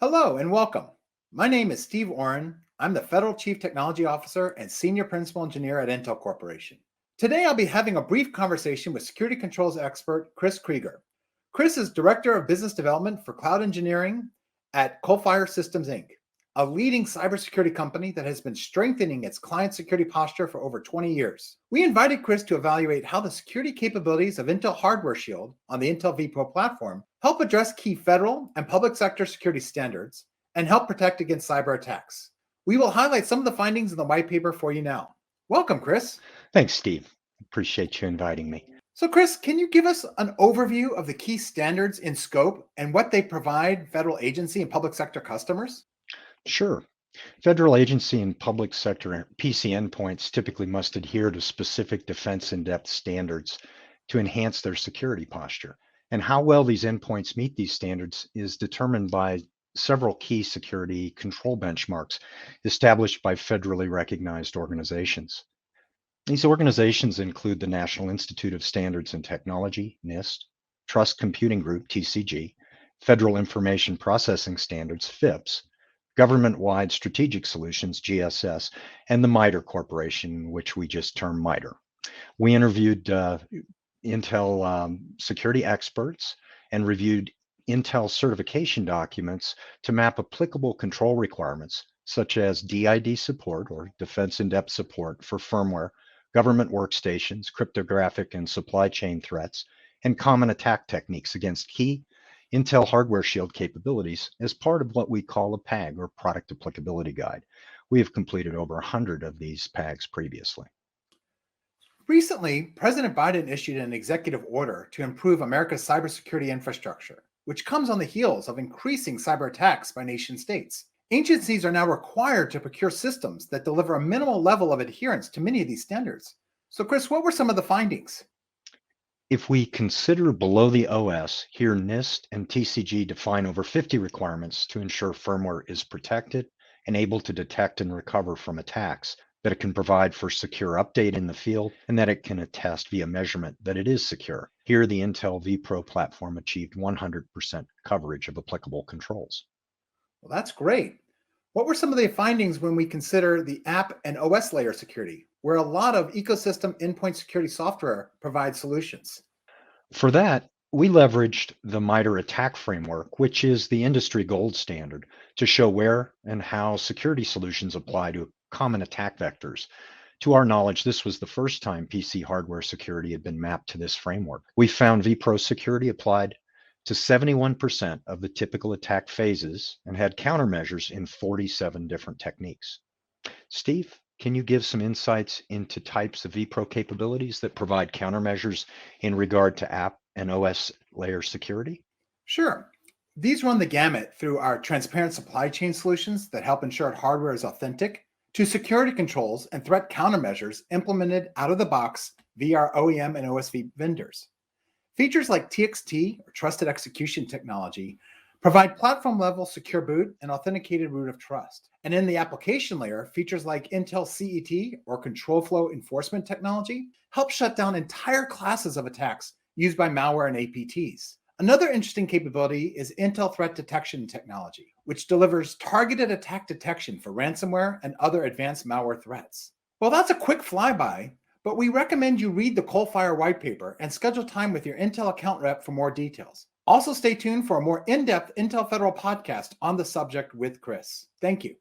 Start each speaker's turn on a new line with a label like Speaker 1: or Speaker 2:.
Speaker 1: Hello and welcome. My name is Steve Oren. I'm the Federal Chief Technology Officer and Senior Principal Engineer at Intel Corporation. Today, I'll be having a brief conversation with security controls expert Chris Krieger. Chris is Director of Business Development for Cloud Engineering at Coalfire Systems, Inc., a leading cybersecurity company that has been strengthening its client security posture for over 20 years. We invited Chris to evaluate how the security capabilities of Intel Hardware Shield on the Intel vPro platform help address key federal and public sector security standards and help protect against cyber attacks. We will highlight some of the findings in the white paper for you now. Welcome, Chris.
Speaker 2: Thanks, Steve. Appreciate you inviting me.
Speaker 1: So, Chris, can you give us an overview of the key standards in scope and what they provide federal agency and public sector customers?
Speaker 2: Sure. Federal agency and public sector PC endpoints typically must adhere to specific defense in-depth standards to enhance their security posture. And how well these endpoints meet these standards is determined by several key security control benchmarks established by federally recognized organizations. These organizations include the National Institute of Standards and Technology, NIST, Trust Computing Group, TCG, Federal Information Processing Standards, FIPS, Government-Wide Strategic Solutions, GSS, and the MITRE Corporation, which we just term MITRE. We interviewed Intel security experts and reviewed Intel certification documents to map applicable control requirements, such as DID support or Defense in-Depth support for firmware, government workstations, cryptographic and supply chain threats, and common attack techniques against key Intel Hardware Shield capabilities as part of what we call a PAG or Product Applicability Guide. We have completed over 100 of these PAGs previously.
Speaker 1: Recently, President Biden issued an executive order to improve America's cybersecurity infrastructure, which comes on the heels of increasing cyber attacks by nation states. Agencies are now required to procure systems that deliver a minimal level of adherence to many of these standards. So, Chris, what were some of the findings?
Speaker 2: If we consider below the OS, here NIST and TCG define over 50 requirements to ensure firmware is protected and able to detect and recover from attacks, that it can provide for secure update in the field, and that it can attest via measurement that it is secure. Here, the Intel vPro platform achieved 100% coverage of applicable controls.
Speaker 1: Well, that's great. What were some of the findings when we consider the app and OS layer security, where a lot of ecosystem endpoint security software provides solutions?
Speaker 2: For that, we leveraged the MITRE ATT&CK framework, which is the industry gold standard, to show where and how security solutions apply to common attack vectors. To our knowledge, this was the first time PC hardware security had been mapped to this framework. We found vPro security applied to 71% of the typical attack phases and had countermeasures in 47 different techniques. Steve, can you give some insights into types of vPro capabilities that provide countermeasures in regard to app and OS layer security?
Speaker 1: Sure. These run the gamut through our transparent supply chain solutions that help ensure hardware is authentic, to security controls and threat countermeasures implemented out of the box via our OEM and OSV vendors. Features like TXT, or Trusted Execution Technology, provide platform-level secure boot and authenticated root of trust. And in the application layer, features like Intel CET, or Control Flow Enforcement Technology, help shut down entire classes of attacks used by malware and APTs. Another interesting capability is Intel Threat Detection Technology, which delivers targeted attack detection for ransomware and other advanced malware threats. Well, that's a quick flyby, but we recommend you read the Coalfire white paper and schedule time with your Intel account rep for more details. Also, stay tuned for a more in-depth Intel Federal podcast on the subject with Chris. Thank you.